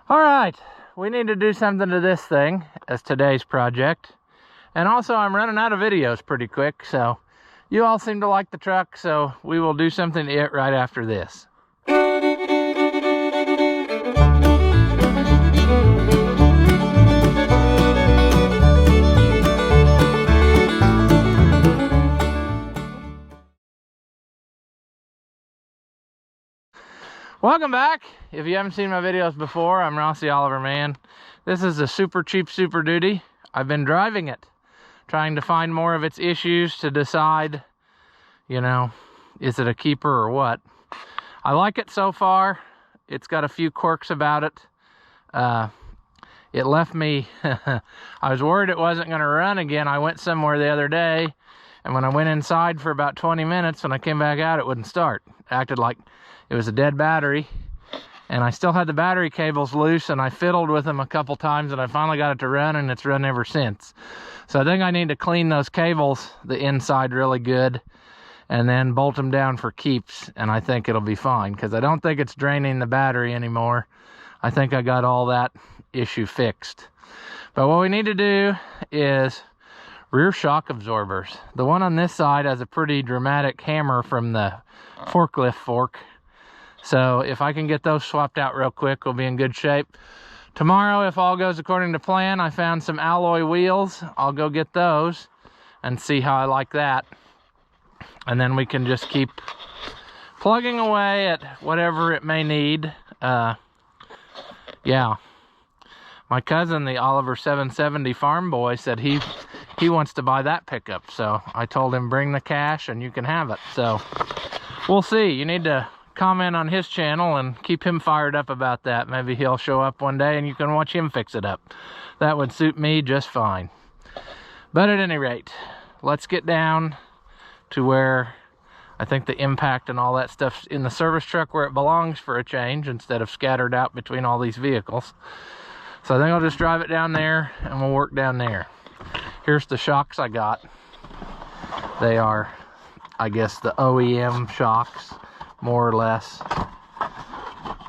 All right, we need to do something to this thing as today's project. And also I'm running out of videos pretty quick, so you all seem to like the truck, so we will do something to it right after this. Welcome back. If you haven't seen my videos before, I'm Rossi Oliver Man. This is a SuperCHEAP SuperDuty. I've been driving it, trying to find more of its issues to decide, you know, is it a keeper or what. I like it so far. It's got a few quirks about it. It left me, I was worried it wasn't going to run again. I went somewhere the other day, and when I went inside for about 20 minutes, when I came back out, it wouldn't start. It acted like it was a dead battery, and I still had the battery cables loose, and I fiddled with them a couple times, and I finally got it to run, and it's run ever since. So I think I need to clean those cables, the inside, really good, and then bolt them down for keeps, and I think it'll be fine, because I don't think it's draining the battery anymore. I think I got all that issue fixed. But what we need to do is rear shock absorbers. The one on this side has a pretty dramatic hammer from the forklift fork. So if I can get those swapped out real quick, we'll be in good shape. Tomorrow, if all goes according to plan, I found some alloy wheels. I'll go get those and see how I like that. And then we can just keep plugging away at whatever it may need. Yeah. My cousin, the Oliver 770 farm boy, said he wants to buy that pickup. So I told him, bring the cash and you can have it. So we'll see. You need to comment on his channel and keep him fired up about that. Maybe he'll show up one day and you can watch him fix it up. That would suit me just fine. But at any rate, let's get down to where I think the impact and all that stuff's in the service truck where it belongs for a change, instead of scattered out between all these vehicles. So I think I'll just drive it down there and we'll work down there. Here's the shocks I got. They are, I guess, the OEM shocks, more or less,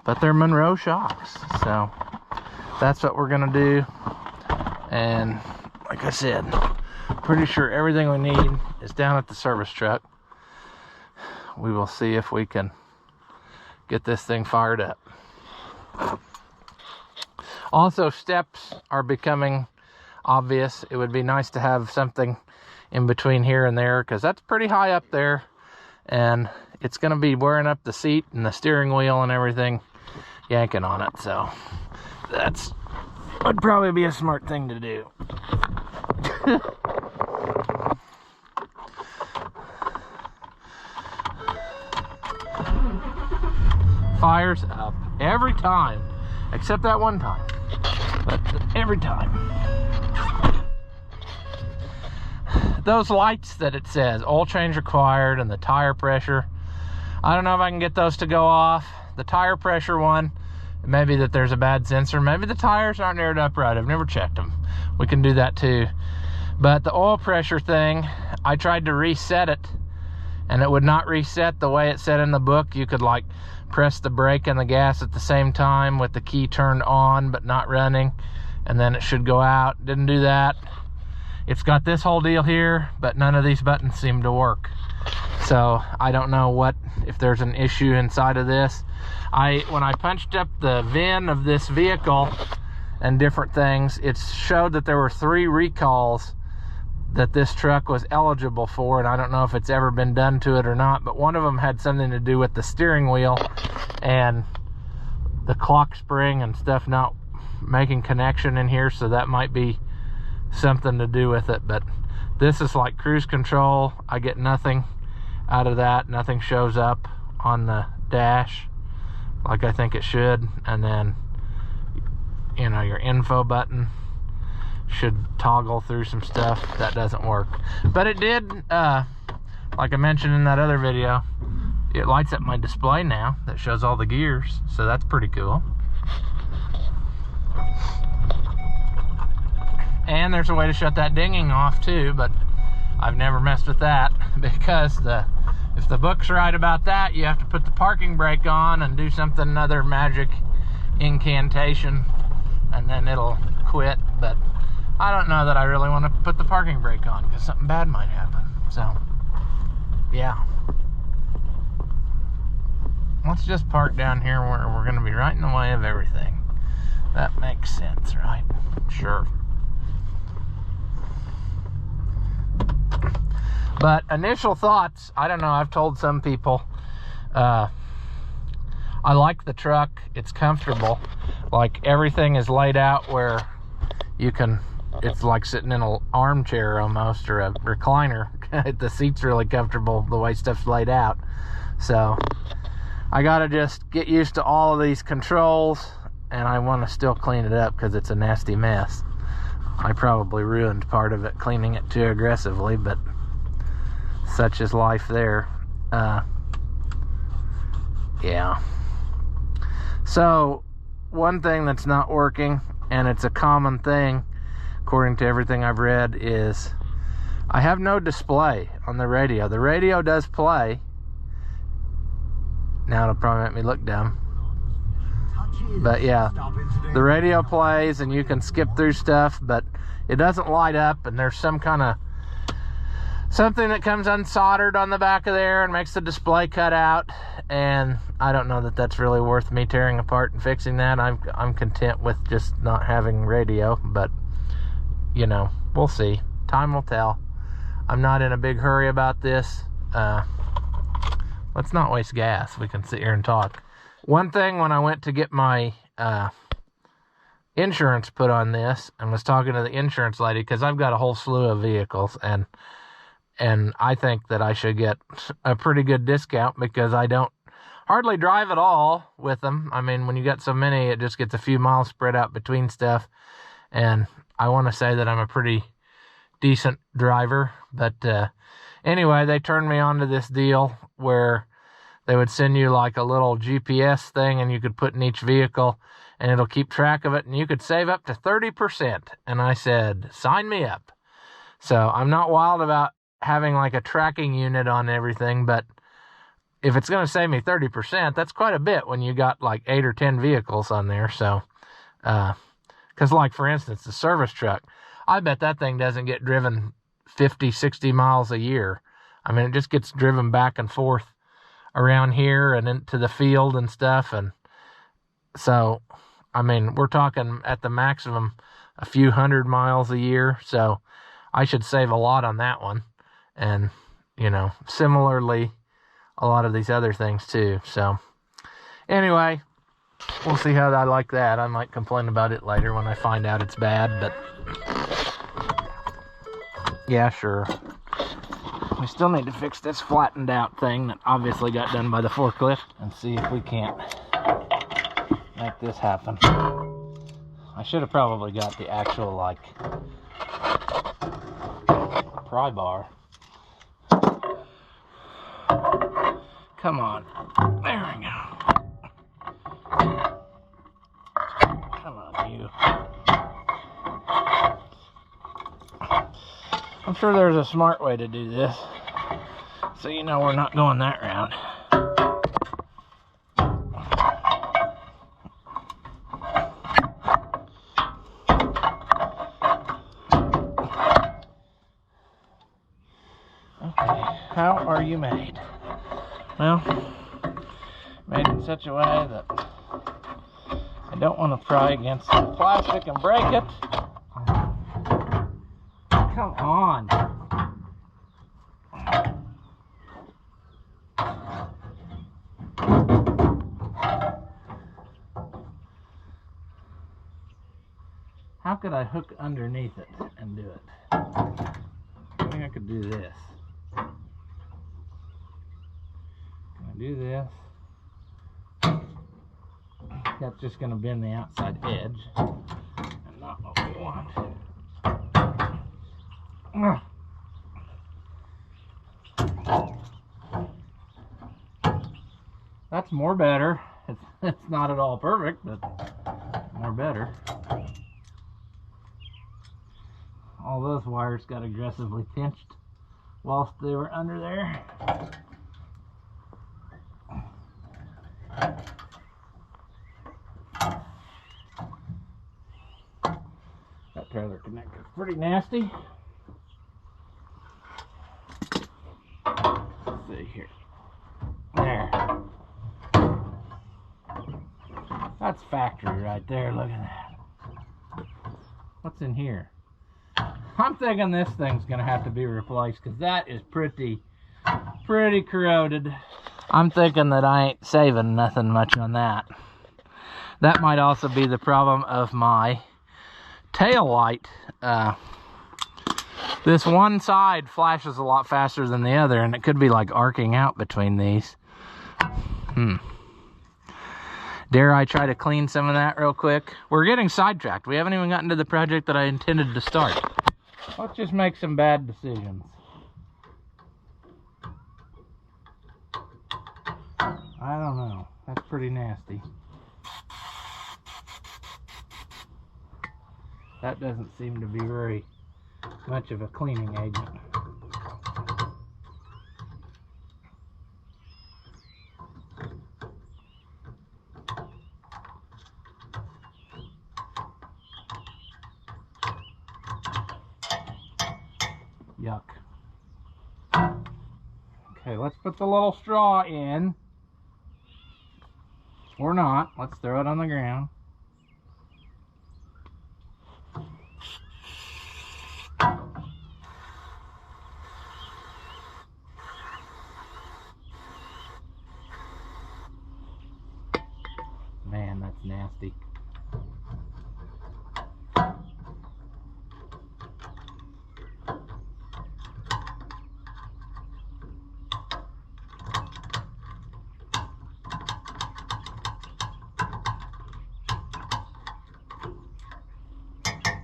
but they're Monroe shocks. So that's what we're gonna do. And like I said, pretty sure everything we need is down at the service truck. We will see if we can get this thing fired up. Also, steps are becoming obvious. It would be nice to have something in between here and there, because that's pretty high up there, and it's going to be wearing up the seat and the steering wheel and everything, yanking on it. So that's would probably be a smart thing to do. Fires up every time, except that one time, but every time. Those lights that it says oil change required and the tire pressure, I don't know if I can get those to go off. The tire pressure one, maybe that there's a bad sensor, maybe the tires aren't aired up right. I've never checked them. We can do that too. But the oil pressure thing, I tried to reset it and it would not reset the way it said in the book. You could like press the brake and the gas at the same time with the key turned on but not running, and then it should go out. Didn't do that. It's got this whole deal here, but none of these buttons seem to work. So I don't know if there's an issue inside of this. When I punched up the VIN of this vehicle and different things, it showed that there were 3 recalls that this truck was eligible for, and I don't know if it's ever been done to it or not, but one of them had something to do with the steering wheel and the clock spring and stuff not making connection in here, so that might be something to do with it. But this is like cruise control. I get nothing out of that. Nothing shows up on the dash like I think it should. And then, you know, your info button should toggle through some stuff. That doesn't work, but it did, like I mentioned in that other video, it lights up my display now that shows all the gears, so that's pretty cool. And there's a way to shut that dinging off too, but I've never messed with that, because if the book's right about that, you have to put the parking brake on and do something, another magic incantation and then it'll quit. But I don't know that I really want to put the parking brake on because something bad might happen. So yeah, let's just park down here where we're going to be right in the way of everything. That makes sense, right? Sure. But initial thoughts, I don't know, I've told some people, I like the truck. It's comfortable. Like, everything is laid out where you can, it's like sitting in an armchair almost, or a recliner. The seat's really comfortable the way stuff's laid out. So I gotta just get used to all of these controls, and I want to still clean it up because it's a nasty mess. I probably ruined part of it cleaning it too aggressively, but such is life there. Yeah. So one thing that's not working, and it's a common thing according to everything I've read, is I have no display on the radio. The radio does play. Now it'll probably make me look dumb. But yeah, the radio plays and you can skip through stuff, but it doesn't light up, and there's some kind of something that comes unsoldered on the back of there and makes the display cut out. And I don't know that that's really worth me tearing apart and fixing that. I'm content with just not having radio, but you know, we'll see. Time will tell. I'm not in a big hurry about this. Let's not waste gas. We can sit here and talk. One thing, when I went to get my insurance put on this, and was talking to the insurance lady, because I've got a whole slew of vehicles, and I think that I should get a pretty good discount because I don't hardly drive at all with them. I mean, when you got so many, it just gets a few miles spread out between stuff. And I want to say that I'm a pretty decent driver. But anyway, they turned me on to this deal where they would send you like a little GPS thing, and you could put in each vehicle, and it'll keep track of it, and you could save up to 30%. And I said, sign me up. So I'm not wild about having like a tracking unit on everything, but if it's going to save me 30%, that's quite a bit when you got like 8 or 10 vehicles on there. So because like, for instance, the service truck, I bet that thing doesn't get driven 50, 60 miles a year. I mean, it just gets driven back and forth around here and into the field and stuff. And so, I mean, we're talking at the maximum a few 100 miles a year. So I should save a lot on that one. And, you know, similarly, a lot of these other things too. So anyway, we'll see how I like that. I might complain about it later when I find out it's bad, but yeah, sure. We still need to fix this flattened out thing that obviously got done by the forklift, and see if we can't make this happen. I should have probably got the actual, like, pry bar. Come on. There we go. Come on, you. I'm sure there's a smart way to do this, so you know we're not going that route. Okay, how are you made? Well, made in such a way that I don't want to pry against the plastic and break it. Come on. How could I hook underneath it and do it? I think I could do this. Can I do this? That's just going to bend the outside edge, and not what we want. That's more better. It's not at all perfect, but more better. All those wires got aggressively pinched whilst they were under there. trailer connector. Pretty nasty. Let's see here. There. That's factory right there. Look at that. What's in here? I'm thinking this thing's gonna have to be replaced because that is pretty corroded. I'm thinking that I ain't saving nothing much on that. That might also be the problem of my tail light. This one side flashes a lot faster than the other, and it could be like arcing out between these. Dare I try to clean some of that real quick? We're getting sidetracked. We haven't even gotten to the project that I intended to start. Let's just make some bad decisions. I don't know. That's pretty nasty. That doesn't seem to be very much of a cleaning agent. Yuck. Okay, let's put the little straw in. Or not. Let's throw it on the ground. Man, that's nasty.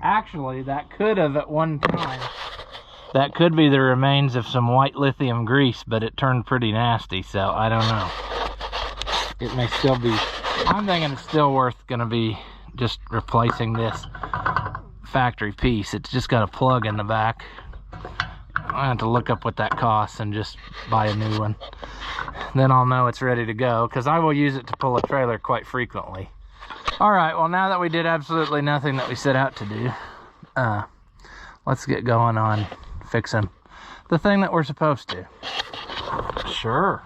Actually, that could have at one time, that could be the remains of some white lithium grease, but it turned pretty nasty, so I don't know. It may still be, I'm thinking it's still worth gonna be just replacing this factory piece. It's just got a plug in the back. I have to look up what that costs and just buy a new one. Then I'll know it's ready to go, because I will use it to pull a trailer quite frequently. All right, well, now that we did absolutely nothing that we set out to do, let's get going on fixing the thing that we're supposed to. Sure.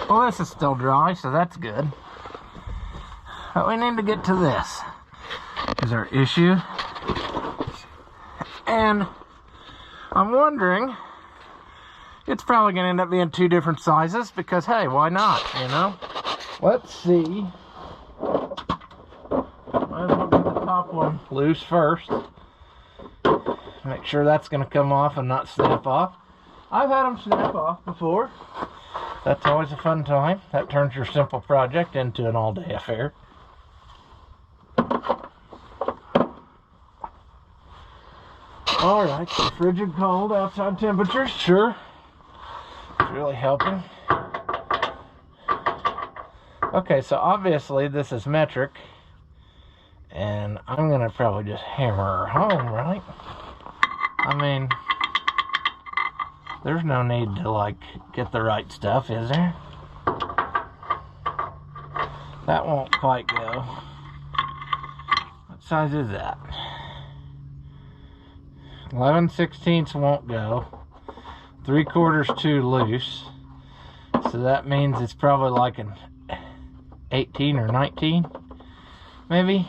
Well, this is still dry, so that's good. But we need to get to this. Is our issue. And I'm wondering, it's probably going to end up being 2 different sizes because, hey, why not, you know? Let's see. Might as well get the top one loose first. Make sure that's going to come off and not snap off. I've had them snap off before. That's always a fun time. That turns your simple project into an all-day affair. Alright, so frigid cold outside temperatures, sure. It's really helping. Okay, so obviously this is metric. And I'm going to probably just hammer her home, right? I mean, there's no need to, like, get the right stuff, is there? That won't quite go. What size is that? 11/16 won't go. 3/4 too loose. So that means it's probably like an 18 or 19, maybe.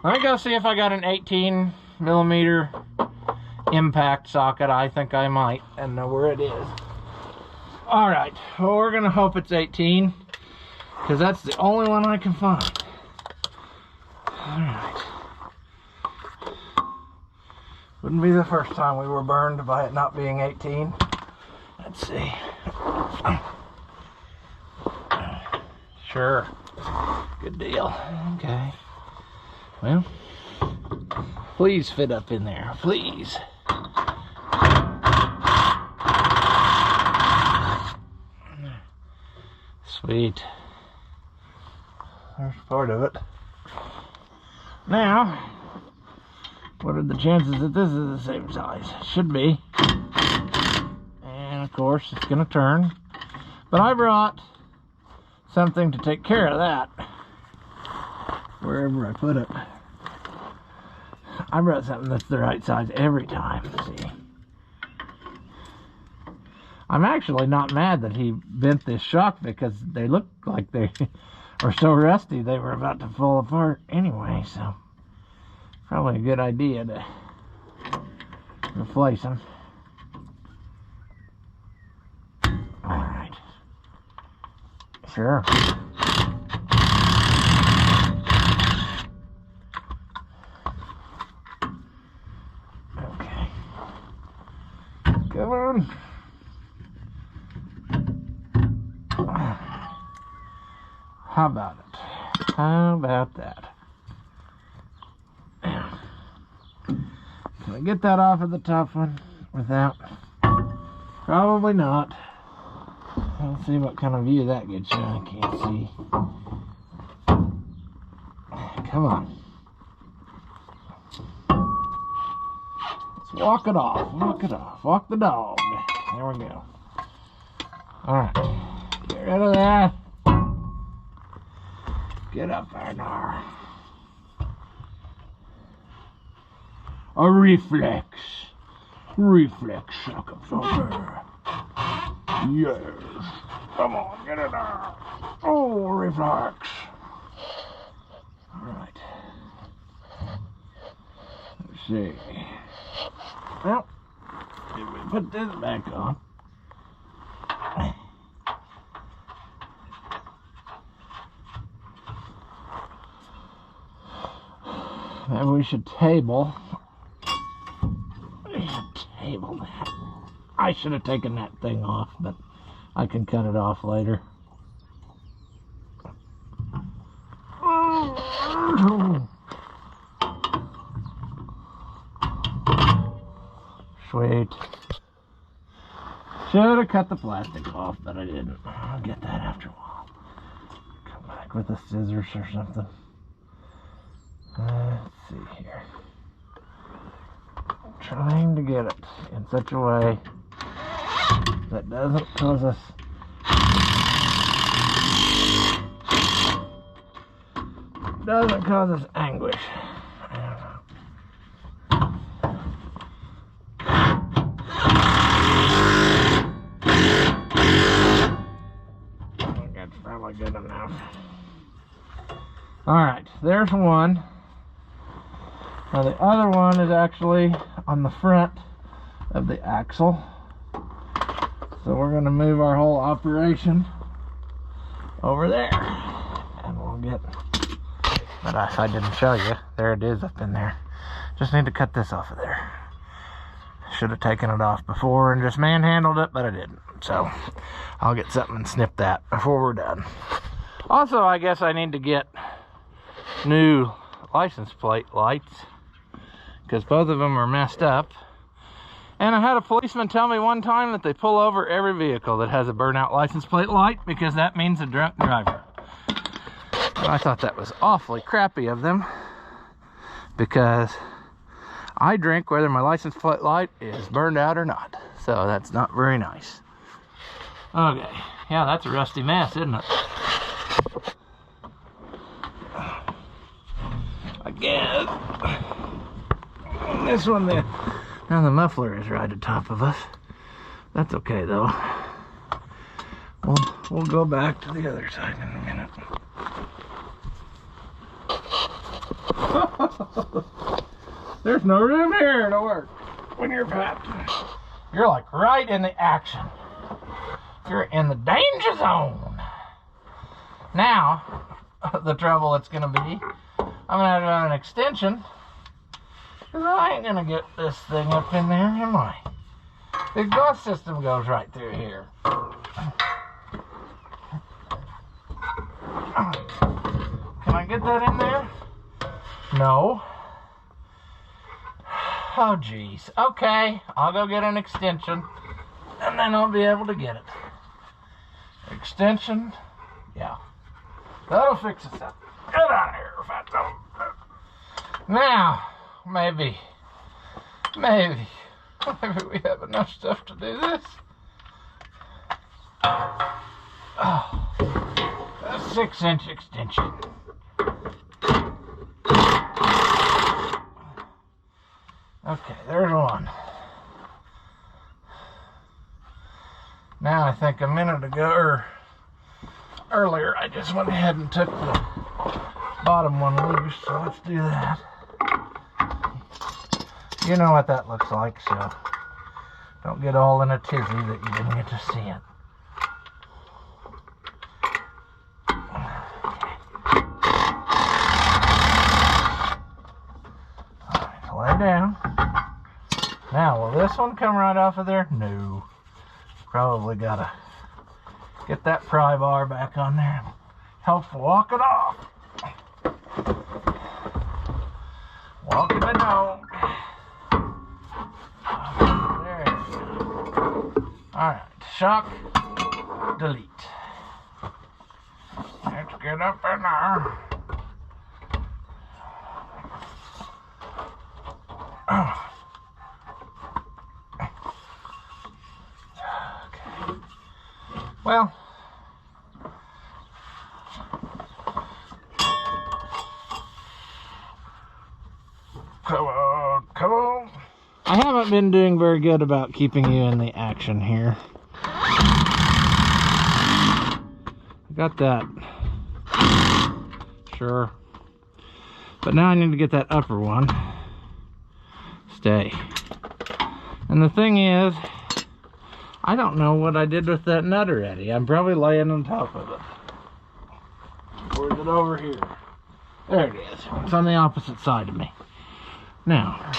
Let me go see if I got an 18mm impact socket. I think I might and know where it is. Alright, well, we're gonna hope it's 18 because that's the only one I can find. Alright. Wouldn't be the first time we were burned by it not being 18. Let's see. Sure. Good deal. Okay. Well, please fit up in there. Please. Sweet. There's part of it. Now, what are the chances that this is the same size? Should be. And of course, it's going to turn. But I brought something to take care of that. wherever I put it. I brought something that's the right size every time, see. I'm actually not mad that he bent this shock because they look like they were so rusty they were about to fall apart anyway, so probably a good idea to replace them. Alright. Sure. Okay. Come on. How about it? How about that? Can I get that off of the top one without? Probably not. Let's see what kind of view that gets you. I can't see. Come on. Let's walk it off. Walk it off. Walk the dog. There we go. Alright. Get rid of that. Get up there now. A reflex. Reflex shock absorber. Yes. Come on, get it there. Oh, reflex. Alright. Let's see. Well, if we put this back on. Maybe we should table that. I should have taken that thing off, but I can cut it off later. Sweet. Should have cut the plastic off, but I didn't. I'll get that after a while. Come back with the scissors or something. Let's see here. I'm trying to get it in such a way that doesn't cause us anguish. I don't know. I think that's probably good enough. Alright, there's one. Now the other one is actually on the front of the axle. So we're going to move our whole operation over there. And we'll get, but if I didn't show you, there it is up in there. Just need to cut this off of there. Should have taken it off before and just manhandled it, but I didn't. So I'll get something and snip that before we're done. Also, I guess I need to get new license plate lights, because both of them are messed up. And I had a policeman tell me one time that they pull over every vehicle that has a burnout license plate light because that means a drunk driver. And I thought that was awfully crappy of them, because I drink whether my license plate light is burned out or not. So that's not very nice. Okay, yeah, that's a rusty mess, isn't it? Again. This one there. Now the muffler is right atop of us. That's okay though. We'll go back to the other side in a minute. There's no room here to work when you're packed. You're like right in the action. You're in the danger zone. Now, the trouble it's gonna be, I'm gonna have to run an extension. I ain't gonna get this thing up in there, am I? The exhaust system goes right through here. Can I get that in there? No. Oh, geez. Okay, I'll go get an extension, and then I'll be able to get it. Extension, yeah. That'll fix us up. Get out of here, fatso. Now, maybe we have enough stuff to do this. Oh, a 6-inch extension. Okay, there's one. Now I think a minute ago, or earlier, I just went ahead and took the bottom one loose, so let's do that. You know what that looks like, so don't get all in a tizzy that you didn't get to see it. Alright, lay down. Now, will this one come right off of there? No. Probably gotta get that pry bar back on there and help walk it off. Walking the dog. There it is. Alright, shock, delete. Let's get up in there. Okay. Well, come on, come on. I haven't been doing very good about keeping you in the action here. Got that. Sure. But now I need to get that upper one. Stay. And the thing is, I don't know what I did with that nut already. I'm probably laying on top of it. Or is it over here? There it is. It's on the opposite side of me. Now,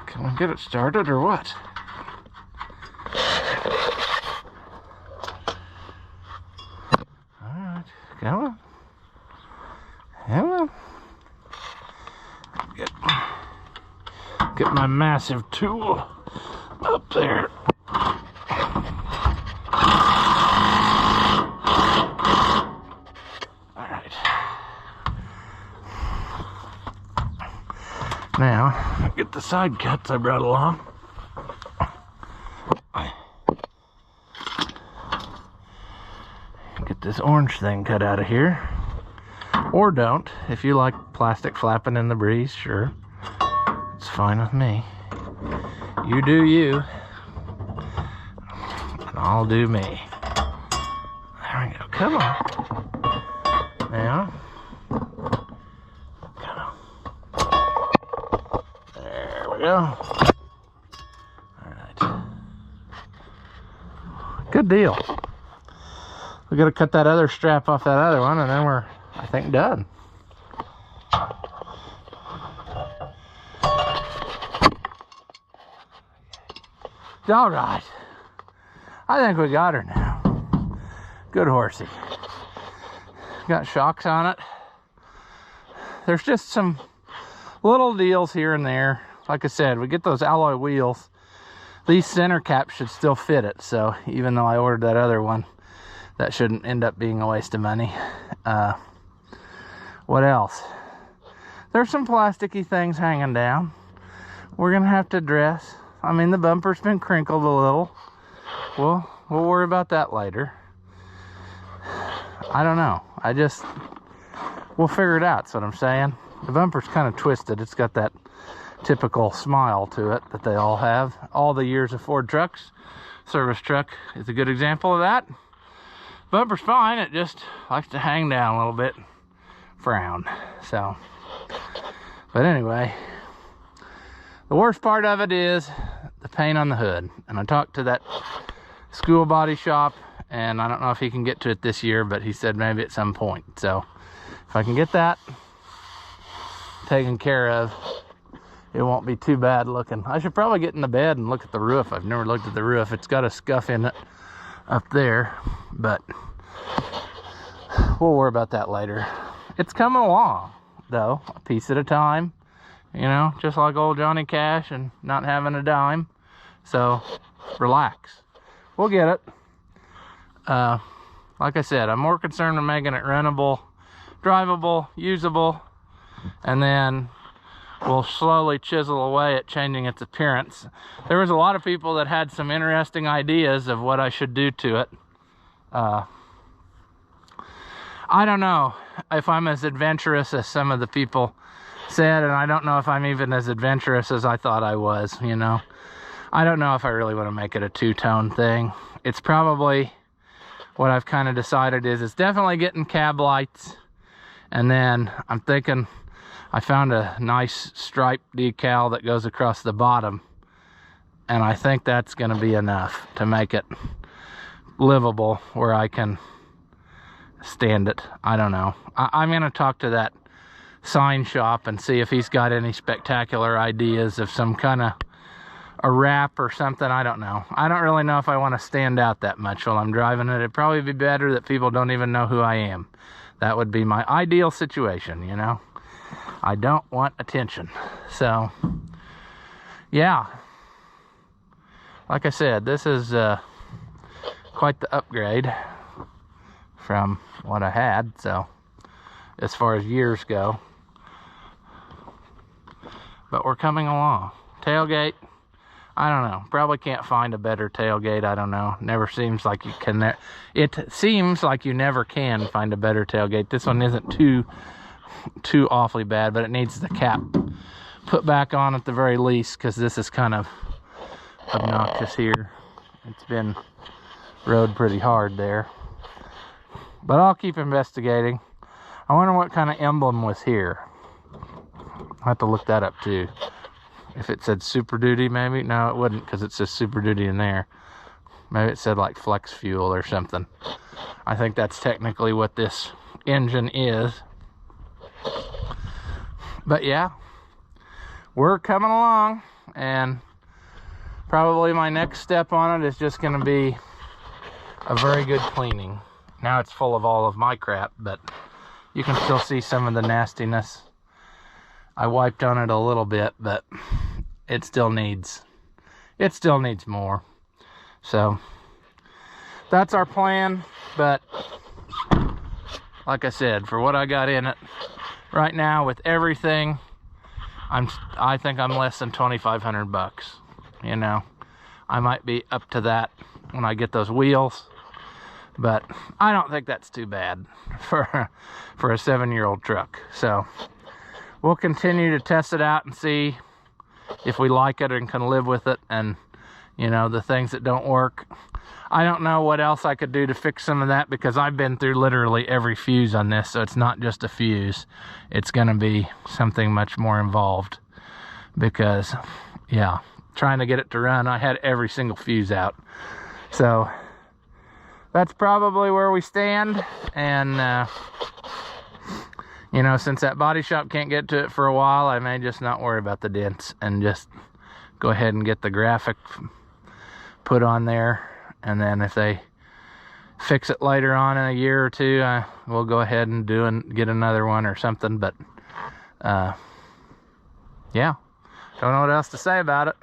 can we get it started or what? Alright, come on. Come on. Get my massive tool up there. Alright. Now, get the side cuts I brought along. Get this orange thing cut out of here. Or don't. If you like plastic flapping in the breeze, sure. It's fine with me. You do you. And I'll do me. There we go. Come on. Now. Come on. There we go. Alright. Good deal. We gotta cut that other strap off that other one and then we're, I think, done. All right. I think we got her now. Good horsey. Got shocks on it. There's just some little deals here and there. Like I said, we get those alloy wheels. These center caps should still fit it. So even though I ordered that other one, that shouldn't end up being a waste of money. What else? There's some plasticky things hanging down. We're gonna have to address. I mean, the bumper's been crinkled a little. We'll worry about that later. I don't know. We'll figure it out, that's what I'm saying. The bumper's kind of twisted. It's got that typical smile to it that they all have. All the years of Ford trucks. Service truck is a good example of that. Bumper's fine. It just likes to hang down a little bit. Frown. So, but anyway, the worst part of it is the paint on the hood. And I talked to that school body shop, and I don't know if he can get to it this year, but he said maybe at some point. So if I can get that taken care of, it won't be too bad looking. I should probably get in the bed and look at the roof. I've never looked at the roof. It's got a scuff in it up there, but we'll worry about that later. It's coming along, though, a piece at a time. You know, just like old Johnny Cash and not having a dime. So, relax. We'll get it. Like I said, I'm more concerned with making it runnable, drivable, usable, and then we'll slowly chisel away at changing its appearance. There was a lot of people that had some interesting ideas of what I should do to it. I don't know if I'm as adventurous as some of the people said, and I don't know if I'm even as adventurous as I thought I was, you know. I don't know if I really want to make it a two-tone thing. It's probably, what I've kind of decided is, it's definitely getting cab lights. And then I'm thinking, I found a nice stripe decal that goes across the bottom. And I think that's going to be enough to make it livable where I can stand it. I don't know. I'm going to talk to that sign shop and see if he's got any spectacular ideas of some kind of a wrap or something. I don't know. I don't really know if I want to stand out that much while I'm driving it. It'd probably be better that people don't even know who I am. That would be my ideal situation, you know. I don't want attention. So, yeah. Like I said, this is quite the upgrade from what I had. So, as far as years go. But we're coming along. Tailgate, I don't know. Probably can't find a better tailgate. I don't know. Never seems like you can. It seems like you never can find a better tailgate. This one isn't too awfully bad, but it needs the cap put back on at the very least, because this is kind of obnoxious here. It's been rode pretty hard there. But I'll keep investigating. I wonder what kind of emblem was here. I'll have to look that up too. If it said SuperDuty, maybe? No, it wouldn't, because it says SuperDuty in there. Maybe it said like Flex Fuel or something. I think that's technically what this engine is. But yeah, we're coming along, and probably my next step on it is just going to be a very good cleaning. Now it's full of all of my crap, but you can still see some of the nastiness. I wiped on it a little bit, but it still needs more. So that's our plan. But like I said, for what I got in it right now with everything, I think I'm less than 2,500 bucks. You know, I might be up to that when I get those wheels, but I don't think that's too bad for a 7-year-old truck. So we'll continue to test it out and see if we like it and can live with it, and you know, the things that don't work. I don't know what else I could do to fix some of that, because I've been through literally every fuse on this, so it's not just a fuse. It's gonna be something much more involved, because yeah, trying to get it to run, I had every single fuse out. So that's probably where we stand. And you know, since that body shop can't get to it for a while, I may just not worry about the dents and just go ahead and get the graphic put on there. And then if they fix it later on in a year or two, we'll go ahead and get another one or something. But yeah, don't know what else to say about it.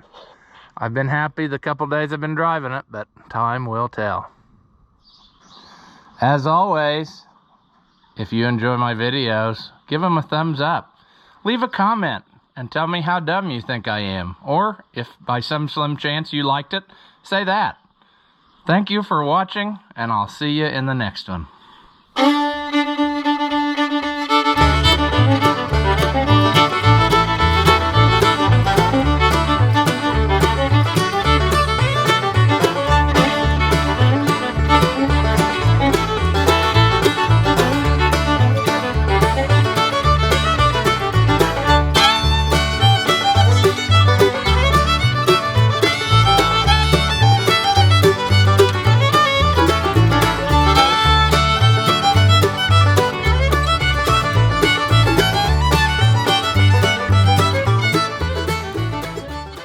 I've been happy the couple days I've been driving it, but time will tell. As always, if you enjoy my videos, give them a thumbs up. Leave a comment and tell me how dumb you think I am. Or, if by some slim chance you liked it, say that. Thank you for watching, and I'll see you in the next one.